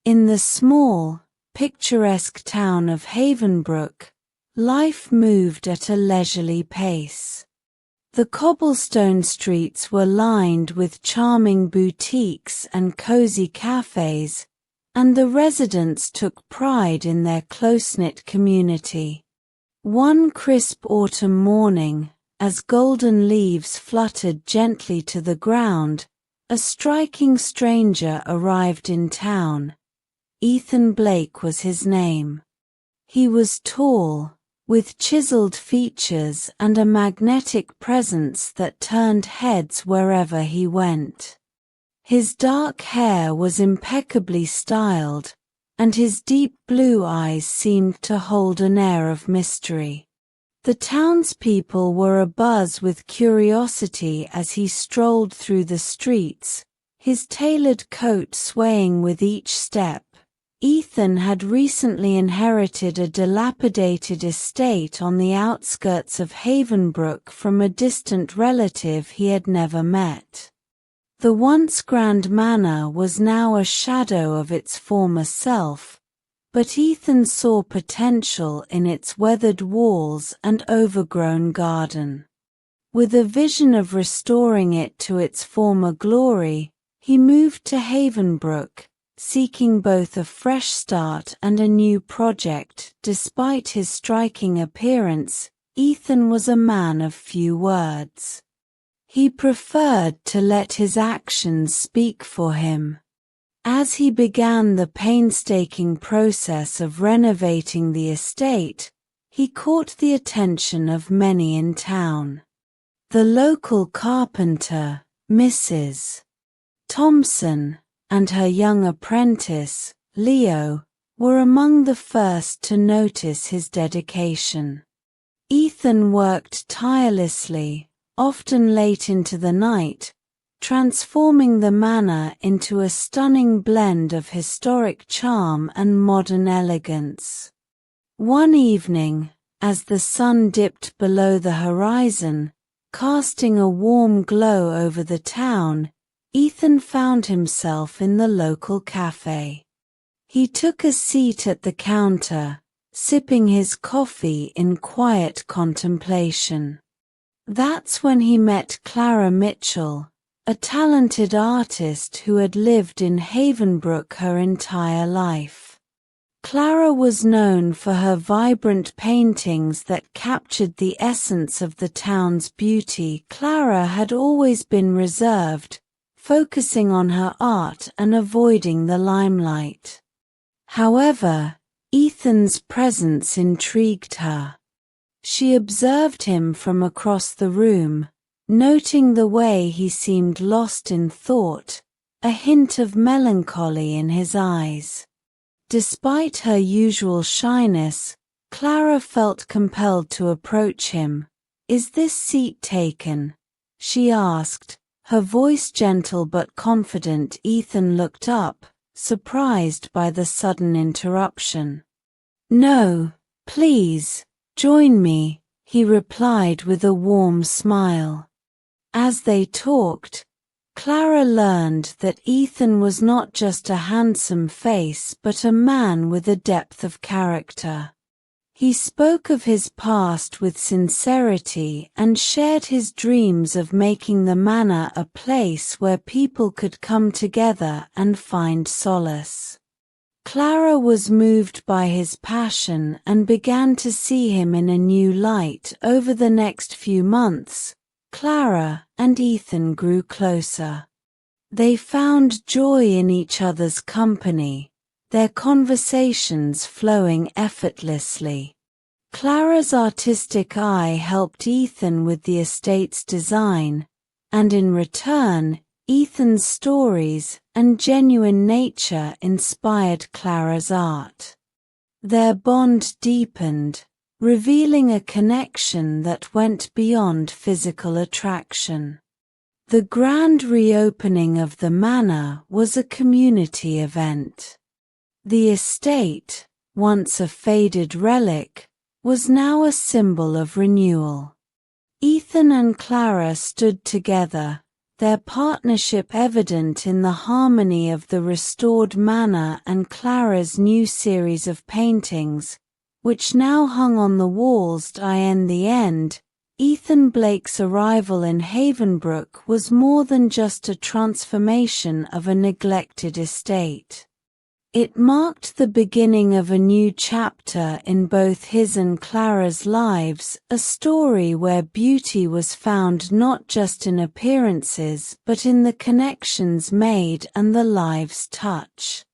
In the small, picturesque town of Havenbrook, life moved at a leisurely pace. The cobblestone streets were lined with charming boutiques and cozy cafes, and the residents took pride in their close-knit community. One crisp autumn morning, as golden leaves fluttered gently to the ground, a striking stranger arrived in town. Ethan Blake was his name. He was tall, with chiseled features and a magnetic presence that turned heads wherever he went. His dark hair was impeccably styled, and his deep blue eyes seemed to hold an air of mystery. The townspeople were abuzz with curiosity as he strolled through the streets, his tailored coat swaying with each step. Ethan had recently inherited a dilapidated estate on the outskirts of Havenbrook from a distant relative he had never met. The once grand manor was now a shadow of its former self, but Ethan saw potential in its weathered walls and overgrown garden. With a vision of restoring it to its former glory, he moved to Havenbrook, seeking both a fresh start and a new project. Despite his striking appearance, Ethan was a man of few words. He preferred to let his actions speak for him. As he began the painstaking process of renovating the estate, he caught the attention of many in town. The local carpenter, Mrs. Thompson, and her young apprentice, Leo, were among the first to notice his dedication. Ethan worked tirelessly, often late into the night, transforming the manor into a stunning blend of historic charm and modern elegance. One evening, as the sun dipped below the horizon, casting a warm glow over the town, Ethan found himself in the local cafe. He took a seat at the counter, sipping his coffee in quiet contemplation. That's when he met Clara Mitchell, a talented artist who had lived in Havenbrook her entire life. Clara was known for her vibrant paintings that captured the essence of the town's beauty. Clara had always been reserved, focusing on her art and avoiding the limelight. However, Ethan's presence intrigued her. She observed him from across the room, noting the way he seemed lost in thought, a hint of melancholy in his eyes. Despite her usual shyness, Clara felt compelled to approach him. "Is this seat taken?" she asked, her voice gentle but confident. Ethan looked up, surprised by the sudden interruption. "No, please, join me," he replied with a warm smile. As they talked, Clara learned that Ethan was not just a handsome face but a man with a depth of character. He spoke of his past with sincerity and shared his dreams of making the manor a place where people could come together and find solace. Clara was moved by his passion and began to see him in a new light. Over the next few months, Clara and Ethan grew closer. They found joy in each other's company, their conversations flowing effortlessly. Clara's artistic eye helped Ethan with the estate's design, and in return, Ethan's stories and genuine nature inspired Clara's art. Their bond deepened, revealing a connection that went beyond physical attraction. The grand reopening of the manor was a community event. The estate, once a faded relic, was now a symbol of renewal. Ethan and Clara stood together, their partnership evident in the harmony of the restored manor and Clara's new series of paintings, which now hung on the walls. In the end, Ethan Blake's arrival in Havenbrook was more than just a transformation of a neglected estate. It marked the beginning of a new chapter in both his and Clara's lives, a story where beauty was found not just in appearances but in the connections made and the lives touched.